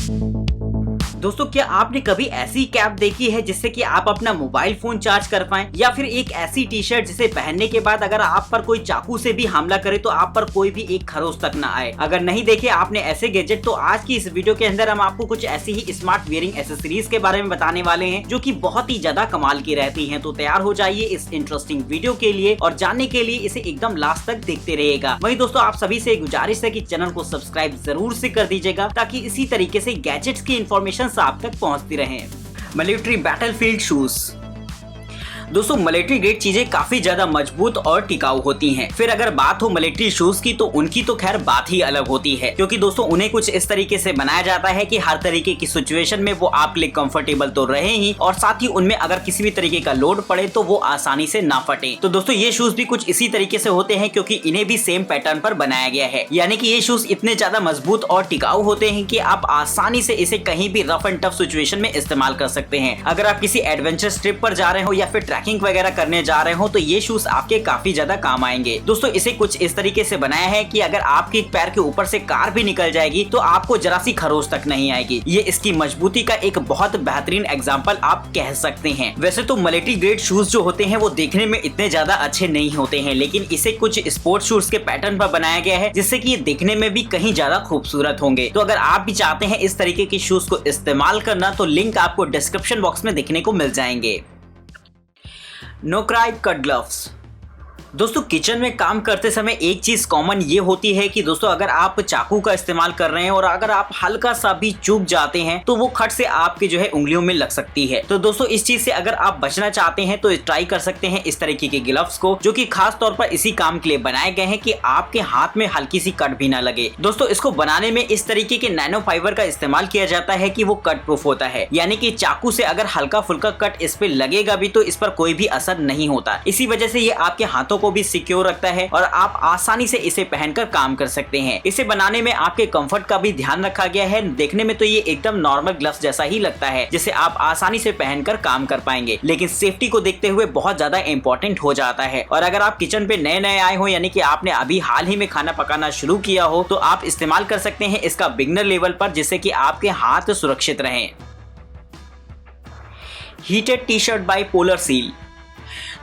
दोस्तों, क्या आपने कभी ऐसी कैप देखी है जिससे कि आप अपना मोबाइल फोन चार्ज कर पाएं, या फिर एक ऐसी टी शर्ट जिसे पहनने के बाद अगर आप पर कोई चाकू से भी हमला करे तो आप पर कोई भी एक खरोच तक ना आए। अगर नहीं देखे आपने ऐसे गैजेट, तो आज की इस वीडियो के अंदर हम आपको कुछ ऐसी ही स्मार्ट वियरिंग एसेसरीज के बारे में बताने वाले हैं जो कि बहुत ही ज्यादा कमाल की रहती हैं। तो तैयार हो जाइए इस इंटरेस्टिंग वीडियो के लिए, और जानने के लिए इसे एकदम लास्ट तक देखते रहिएगा। वहीं दोस्तों, आप सभी से गुजारिश है कि चैनल को सब्सक्राइब जरूर से कर दीजिएगा, ताकि इसी तरीके से गैजेट्स की इंफॉर्मेशन आप तक पहुंचती रहे। Military battlefield shoes. दोस्तों, मिलिट्री ग्रेड चीजें काफी ज्यादा मजबूत और टिकाऊ होती हैं। फिर अगर बात हो मिलिट्री शूज की, तो उनकी तो खैर बात ही अलग होती है, क्योंकि दोस्तों उन्हें कुछ इस तरीके से बनाया जाता है कि हर तरीके की सिचुएशन में वो आपके लिए कंफर्टेबल तो रहे ही, और साथ ही उनमें अगर किसी भी तरीके का लोड पड़े तो वो आसानी से ना फटे। तो दोस्तों, ये शूज भी कुछ इसी तरीके से होते हैं, क्योंकि इन्हें भी सेम पैटर्न पर बनाया गया है। यानी कि ये शूज इतने ज्यादा मजबूत और टिकाऊ होते हैं कि आप आसानी से इसे कहीं भी रफ एंड टफ सिचुएशन में इस्तेमाल कर सकते हैं। अगर आप किसी एडवेंचर ट्रिप पर जा रहे हो या फिर ट्रैकिंग वगैरह करने जा रहे हो, तो ये शूज आपके काफी ज्यादा काम आएंगे। दोस्तों, इसे कुछ इस तरीके से बनाया है कि अगर आपके पैर के ऊपर से कार भी निकल जाएगी तो आपको जरा सी खरोच तक नहीं आएगी। ये इसकी मजबूती का एक बहुत बेहतरीन एग्जांपल आप कह सकते हैं। वैसे तो मिलिट्री ग्रेड शूज जो होते हैं वो देखने में इतने ज्यादा अच्छे नहीं होते हैं, लेकिन इसे कुछ स्पोर्ट्स शूज के पैटर्न पर बनाया गया है, जिससे कि ये देखने में भी कहीं ज्यादा खूबसूरत होंगे। तो अगर आप भी चाहते हैं इस तरीके के शूज को इस्तेमाल करना, तो लिंक आपको डिस्क्रिप्शन बॉक्स में देखने को मिल जाएंगे। No cry cut gloves. दोस्तों, किचन में काम करते समय एक चीज कॉमन ये होती है कि दोस्तों अगर आप चाकू का इस्तेमाल कर रहे हैं और अगर आप हल्का सा भी चूक जाते हैं तो वो खट से आपके जो है उंगलियों में लग सकती है। तो दोस्तों, इस चीज से अगर आप बचना चाहते हैं तो ट्राई कर सकते हैं इस तरीके के ग्लव्स को, जो कि खास तौर पर इसी काम के लिए बनाए गए हैं कि आपके हाथ में हल्की सी कट भी ना लगे। दोस्तों, इसको बनाने में इस तरीके के नैनो फाइबर का इस्तेमाल किया जाता है कि वो कट प्रूफ होता है, यानी कि चाकू से अगर हल्का फुल्का कट इस पे लगेगा भी तो इस पर कोई भी असर नहीं होता। इसी वजह से ये आपके हाथों को भी सिक्योर रखता है और आप आसानी से इसे पहनकर काम कर सकते हैं। इसे बनाने में आपके कंफर्ट का भी ध्यान रखा गया है। देखने में तो ये एकदम नॉर्मल ग्लव्स जैसा ही लगता है, जिसे आप आसानी से पहनकर काम कर पाएंगे, लेकिन सेफ्टी को देखते हुए बहुत ज्यादा इंपॉर्टेंट हो जाता है। और अगर आप किचन पे नए नए आए हो, यानी कि आपने अभी हाल ही में खाना पकाना शुरू किया हो, तो आप इस्तेमाल कर सकते हैं इसका बिगनर लेवल पर, जिससे कि आपके हाथ सुरक्षित रहें। Heated T shirt by Polar Seal.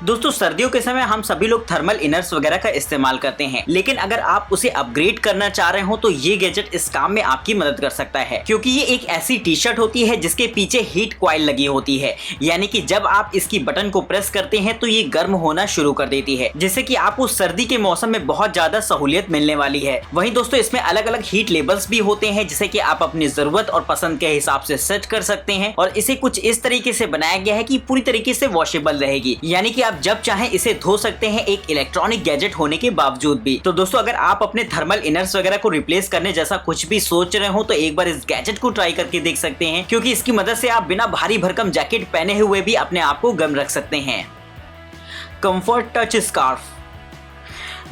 दोस्तों, सर्दियों के समय हम सभी लोग थर्मल इनर्स वगैरह का इस्तेमाल करते हैं, लेकिन अगर आप उसे अपग्रेड करना चाह रहे हो तो ये गैजेट इस काम में आपकी मदद कर सकता है, क्योंकि ये एक ऐसी टी शर्ट होती है जिसके पीछे हीट कॉइल लगी होती है। यानी कि जब आप इसकी बटन को प्रेस करते हैं तो ये गर्म होना शुरू कर देती है, जिससे कि आपको सर्दी के मौसम में बहुत ज्यादा सहूलियत मिलने वाली है। वहीं दोस्तों, इसमें अलग अलग हीट लेवल्स भी होते हैं, जिसे कि आप अपनी जरूरत और पसंद के हिसाब से सेट कर सकते हैं। और इसे कुछ इस तरीके से बनाया गया है कि पूरी तरीके से वॉशेबल रहेगी, यानी कि आप जब चाहें इसे धो सकते हैं, एक इलेक्ट्रॉनिक गैजेट होने के बावजूद भी। तो दोस्तों, अगर आप अपने थर्मल इनर्स वगैरह को रिप्लेस करने जैसा कुछ भी सोच रहे हो, तो एक बार इस गैजेट को ट्राई करके देख सकते हैं, क्योंकि इसकी मदद से आप बिना भारी भरकम जैकेट पहने हुए भी अपने आप को गर्म रख सकते हैं। Comfort touch scarf.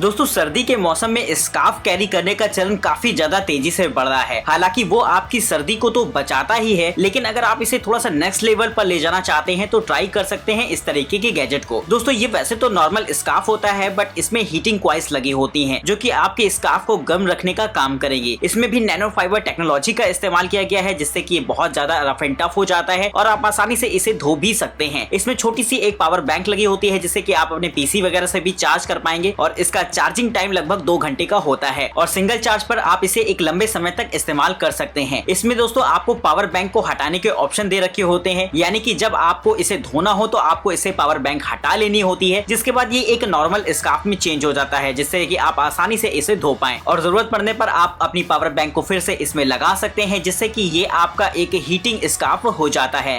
दोस्तों, सर्दी के मौसम में स्कार्फ कैरी करने का चलन काफी ज्यादा तेजी से बढ़ रहा है। हालांकि वो आपकी सर्दी को तो बचाता ही है, लेकिन अगर आप इसे थोड़ा सा नेक्स्ट लेवल पर ले जाना चाहते हैं तो ट्राई कर सकते हैं इस तरीके के गैजेट को। दोस्तों, ये वैसे तो नॉर्मल स्कार्फ होता है, बट इसमें हीटिंग कॉइल्स लगी होती हैं, जो कि आपके स्कार्फ को गर्म रखने का काम करेंगी। इसमें भी नैनो फाइबर टेक्नोलॉजी का इस्तेमाल किया गया है, जिससे कि ये बहुत ज्यादा रफ एंड टफ हो जाता है और आप आसानी से इसे धो भी सकते हैं। इसमें छोटी सी एक पावर बैंक लगी होती है, जिससे कि आप अपने पीसी वगैरह से भी चार्ज कर पाएंगे, और इसका चार्जिंग टाइम लगभग 2 घंटे का होता है, और सिंगल चार्ज पर आप इसे एक लंबे समय तक इस्तेमाल कर सकते हैं। इसमें दोस्तों आपको पावर बैंक को हटाने के ऑप्शन दे रखे होते हैं, यानी कि जब आपको इसे धोना हो तो आपको इसे पावर बैंक हटा लेनी होती है, जिसके बाद ये एक नॉर्मल स्कार्फ में चेंज हो जाता है, जिससे कि आप आसानी से इसे धो पाएं, और जरूरत पड़ने पर आप अपनी पावर बैंक को फिर से इसमें लगा सकते हैं, जिससे कि ये आपका एक हीटिंग स्कार्फ हो जाता है।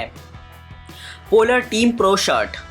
Polar team pro shirt.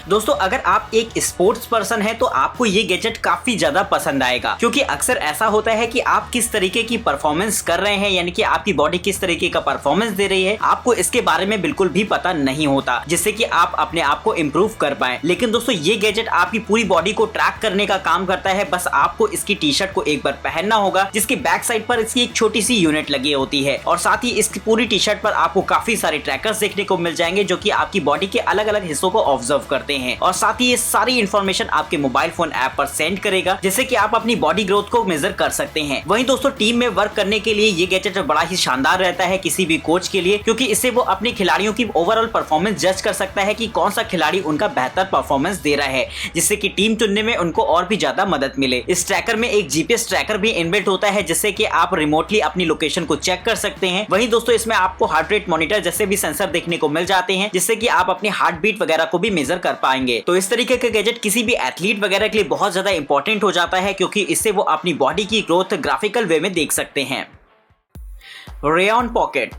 दोस्तों, अगर आप एक स्पोर्ट्स पर्सन है तो आपको ये गैजेट काफी ज्यादा पसंद आएगा, क्योंकि अक्सर ऐसा होता है कि आप किस तरीके की परफॉर्मेंस कर रहे हैं, यानी कि आपकी बॉडी किस तरीके का परफॉर्मेंस दे रही है, आपको इसके बारे में बिल्कुल भी पता नहीं होता, जिससे कि आप अपने आप को इम्प्रूव कर पाए। लेकिन दोस्तों, ये गैजेट आपकी पूरी बॉडी को ट्रैक करने का काम करता है। बस आपको इसकी टी शर्ट को एक बार पहनना होगा, जिसकी बैक साइड पर इसकी एक छोटी सी यूनिट लगी होती है, और साथ ही इसकी पूरी टी शर्ट पर आपको काफी सारे ट्रैकर्स देखने को मिल जाएंगे, जो कि आपकी बॉडी के अलग अलग हिस्सों को ऑब्जर्व करते करते हैं और साथ ही ये सारी इन्फॉर्मेशन आपके मोबाइल फोन ऐप पर सेंड करेगा, जिससे कि आप अपनी बॉडी ग्रोथ को मेजर कर सकते हैं। वहीं दोस्तों टीम में वर्क करने के लिए ये गैजेट बड़ा ही शानदार रहता है किसी भी कोच के लिए, क्योंकि इससे वो अपने खिलाड़ियों की ओवरऑल परफॉर्मेंस जज कर सकता है कि कौन सा खिलाड़ी उनका बेहतर परफॉर्मेंस दे रहा है, जिससे कि टीम चुनने में उनको और भी ज्यादा मदद मिले। इस ट्रैकर में एक जीपीएस ट्रैकर भी इनबिल्ट होता है, जिससे कि आप रिमोटली अपनी लोकेशन को चेक कर सकते हैं। वहीं दोस्तों इसमें आपको हार्ट रेट मॉनिटर जैसे भी सेंसर देखने को मिल जाते हैं, जिससे कि आप अपनी हार्ट बीट वगैरह को भी मेजर कर पाएंगे। तो इस तरीके का गैजेट किसी भी एथलीट वगैरह के लिए बहुत ज्यादा इंपॉर्टेंट हो जाता है, क्योंकि इससे वो अपनी बॉडी की ग्रोथ ग्राफिकल वे में देख सकते हैं। Rayon pocket.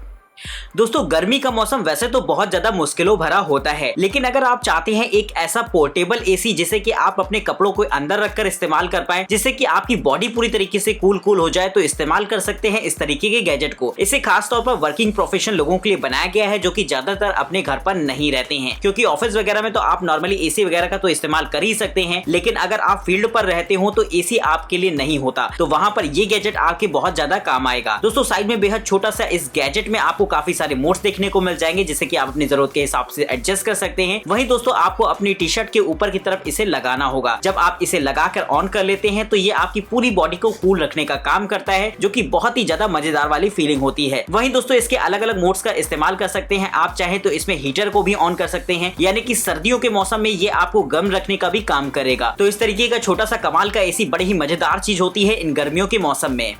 दोस्तों गर्मी का मौसम वैसे तो बहुत ज्यादा मुश्किलों भरा होता है, लेकिन अगर आप चाहते हैं एक ऐसा पोर्टेबल एसी जिसे कि आप अपने कपड़ों को अंदर रखकर इस्तेमाल कर पाए, जिससे कि आपकी बॉडी पूरी तरीके से कूल हो जाए, तो इस्तेमाल कर सकते हैं इस तरीके के गैजेट को। इसे खास तौर पर वर्किंग प्रोफेशनल लोगों के लिए बनाया गया है, जो कि ज्यादातर अपने घर पर नहीं रहते हैं, क्योंकि ऑफिस वगैरह में तो आप नॉर्मली एसी वगैरह का तो इस्तेमाल कर ही सकते हैं, लेकिन अगर आप फील्ड पर रहते हो तो एसी आपके लिए नहीं होता, तो वहां पर ये गैजेट आपके बहुत ज्यादा काम आएगा। दोस्तों साइड में बेहद छोटा सा इस गैजेट में आपको काफी सारे मोड्स देखने को मिल जाएंगे, जिसे कि आप अपनी जरूरत के हिसाब से एडजस्ट कर सकते हैं। वहीं दोस्तों आपको अपनी टी शर्ट के ऊपर की तरफ इसे लगाना होगा। जब आप इसे लगाकर ऑन कर लेते हैं तो ये आपकी पूरी बॉडी को कूल रखने का काम करता है, जो कि बहुत ही ज्यादा मजेदार वाली फीलिंग होती है। वहीं दोस्तों इसके अलग अलग मोड्स का इस्तेमाल कर सकते हैं। आप चाहे तो इसमें हीटर को भी ऑन कर सकते हैं, यानी कि सर्दियों के मौसम में ये आपको गर्म रखने का भी काम करेगा। तो इस तरीके का छोटा सा कमाल का एसी बड़ी ही मजेदार चीज होती है इन गर्मियों के मौसम में।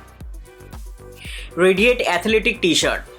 Radiate athletic T shirt.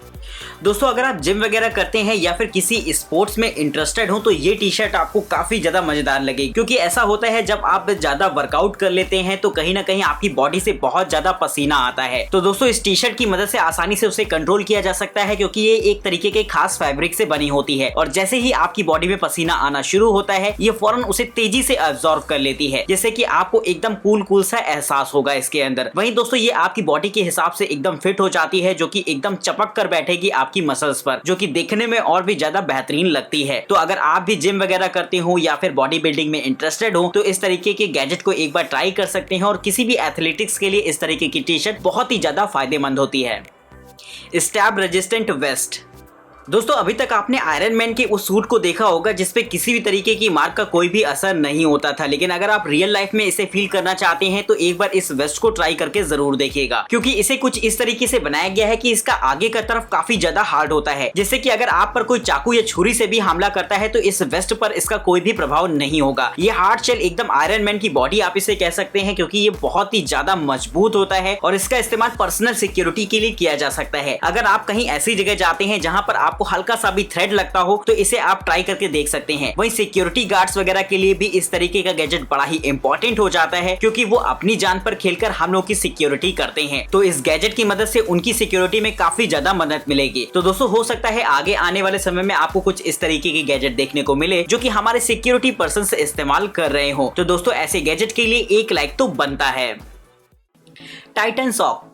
दोस्तों अगर आप जिम वगैरह करते हैं या फिर किसी स्पोर्ट्स में इंटरेस्टेड हो तो ये टी शर्ट आपको काफी ज्यादा मजेदार लगेगी, क्योंकि ऐसा होता है जब आप ज्यादा वर्कआउट कर लेते हैं तो कहीं ना कहीं आपकी बॉडी से बहुत ज्यादा पसीना आता है। तो दोस्तों इस टी शर्ट की मदद से आसानी से उसे कंट्रोल किया जा सकता है, क्योंकि ये एक तरीके के खास फैब्रिक से बनी होती है और जैसे ही आपकी बॉडी में पसीना आना शुरू होता है ये फौरन उसे तेजी से अब्सॉर्ब कर लेती है, जिससे कि आपको एकदम कूल सा एहसास होगा इसके अंदर। वहीं दोस्तों ये आपकी बॉडी के हिसाब से एकदम फिट हो जाती है, जो कि एकदम चपक कर बैठेगी आपकी मसल्स पर, जो कि देखने में और भी ज्यादा बेहतरीन लगती है। तो अगर आप भी जिम वगैरह करते हो या फिर बॉडी बिल्डिंग में इंटरेस्टेड हो तो इस तरीके के गैजेट को एक बार ट्राई कर सकते हैं, और किसी भी एथलेटिक्स के लिए इस तरीके की टी शर्ट बहुत ही ज्यादा फायदेमंद होती है। Stab resistant vest. दोस्तों अभी तक आपने आयरन मैन के उस सूट को देखा होगा जिसपे किसी भी तरीके की मार्क का कोई भी असर नहीं होता था, लेकिन अगर आप रियल लाइफ में इसे फील करना चाहते हैं तो एक बार इस वेस्ट को ट्राई करके जरूर देखिएगा, क्योंकि इसे कुछ इस तरीके से बनाया गया है कि इसका आगे का तरफ काफी ज्यादा हार्ड होता है, जिससे कि अगर आप पर कोई चाकू या छुरी से भी हमला करता है तो इस वेस्ट पर इसका कोई भी प्रभाव नहीं होगा। ये हार्ड शेल एकदम आयरन मैन की बॉडी आप इसे कह सकते हैं, क्योंकि ये बहुत ही ज्यादा मजबूत होता है और इसका इस्तेमाल पर्सनल सिक्योरिटी के लिए किया जा सकता है। अगर आप कहीं ऐसी जगह जाते हैं जहां पर आपको हल्का सा भी थ्रेड लगता हो तो इसे आप ट्राई करके देख सकते हैं। वहीं सिक्योरिटी गार्ड्स वगैरह के लिए भी इस तरीके का गैजेट बड़ा ही इंपॉर्टेंट हो जाता है, क्योंकि वो अपनी जान पर खेलकर हम लोग की सिक्योरिटी करते हैं, तो इस गैजेट की मदद से उनकी सिक्योरिटी में काफी ज्यादा मदद मिलेगी। तो दोस्तों हो सकता है आगे आने वाले समय में आपको कुछ इस तरीके के गैजेट देखने को मिले जो कि हमारे सिक्योरिटी पर्सन से इस्तेमाल कर रहे हो। तो दोस्तों ऐसे गैजेट के लिए एक लाइक तो बनता है। Titan sock.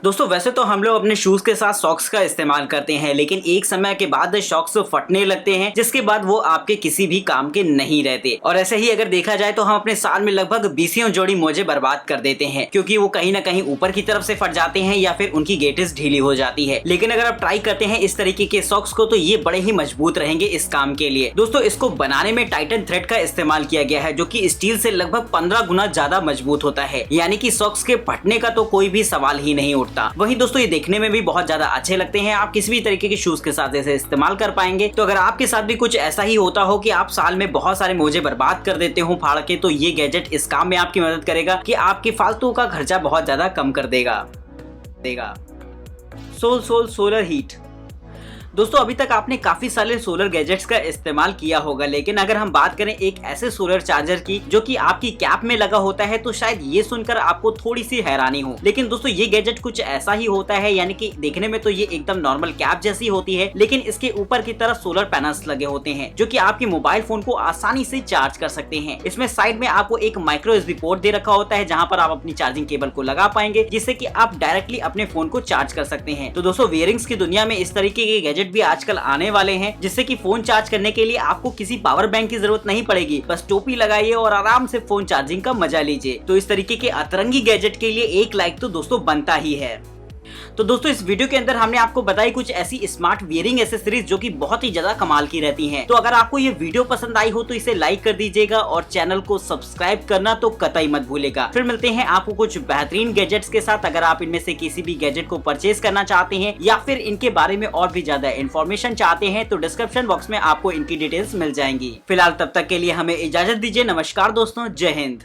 दोस्तों वैसे तो हम लोग अपने शूज के साथ सॉक्स का इस्तेमाल करते हैं, लेकिन एक समय के बाद सॉक्स फटने लगते हैं, जिसके बाद वो आपके किसी भी काम के नहीं रहते। और ऐसे ही अगर देखा जाए तो हम अपने साल में लगभग 20 जोड़ी मोजे बर्बाद कर देते हैं, क्योंकि वो कहीं ना कहीं ऊपर की तरफ से फट जाते हैं या फिर उनकी गेटिस ढीली हो जाती है। लेकिन अगर आप ट्राई करते हैं इस तरीके के सॉक्स को तो ये बड़े ही मजबूत रहेंगे इस काम के लिए। दोस्तों इसको बनाने में टाइटन थ्रेड का इस्तेमाल किया गया है, जो कि स्टील से लगभग 15 गुना ज्यादा मजबूत होता है, यानी कि सॉक्स के फटने का तो कोई भी सवाल ही नहीं उठता। वहीं दोस्तों ये देखने में भी बहुत ज्यादा अच्छे लगते हैं, आप किसी भी तरीके के शूज के साथ इसे इस्तेमाल कर पाएंगे। तो अगर आपके साथ भी कुछ ऐसा ही होता हो कि आप साल में बहुत सारे मोजे बर्बाद कर देते हो फाड़ के, तो ये गैजेट इस काम में आपकी मदद करेगा कि आपके फालतू का खर्चा बहुत ज्यादा कम कर देगा। Solar heat. दोस्तों अभी तक आपने काफी सारे सोलर गैजेट्स का इस्तेमाल किया होगा, लेकिन अगर हम बात करें एक ऐसे सोलर चार्जर की जो कि आपकी कैप में लगा होता है तो शायद ये सुनकर आपको थोड़ी सी हैरानी हो, लेकिन दोस्तों ये गैजेट कुछ ऐसा ही होता है। यानी कि देखने में तो ये एकदम नॉर्मल कैप जैसी होती है, लेकिन इसके ऊपर की तरफ सोलर पैनल्स लगे होते हैं जो कि आपके मोबाइल फोन को आसानी से चार्ज कर सकते हैं। इसमें साइड में आपको एक माइक्रो एसडी पोर्ट दे रखा होता है जहां पर आप अपनी चार्जिंग केबल को लगा पाएंगे, जिससे कि आप डायरेक्टली अपने फोन को चार्ज कर सकते हैं। तो दोस्तों वियरिंग्स की दुनिया में इस तरीके के गैजेट भी आजकल आने वाले हैं, जिससे कि फोन चार्ज करने के लिए आपको किसी पावर बैंक की जरूरत नहीं पड़ेगी, बस टोपी लगाइए और आराम से फोन चार्जिंग का मजा लीजिए। तो इस तरीके के अतरंगी गैजेट के लिए एक लाइक तो दोस्तों बनता ही है। तो दोस्तों इस वीडियो के अंदर हमने आपको बताई कुछ ऐसी स्मार्ट वियरिंग एसेसरीज जो कि बहुत ही ज्यादा कमाल की रहती हैं। तो अगर आपको ये वीडियो पसंद आई हो तो इसे लाइक कर दीजिएगा और चैनल को सब्सक्राइब करना तो कतई मत भूलेगा। फिर मिलते हैं आपको कुछ बेहतरीन गैजेट्स के साथ। अगर आप इनमें से किसी भी गैजेट को परचेज करना चाहते हैं या फिर इनके बारे में और भी ज्यादा इन्फॉर्मेशन चाहते हैं तो डिस्क्रिप्शन बॉक्स में आपको इनकी डिटेल्स मिल जाएंगी। फिलहाल तब तक के लिए हमें इजाजत दीजिए। नमस्कार दोस्तों, जय हिंद।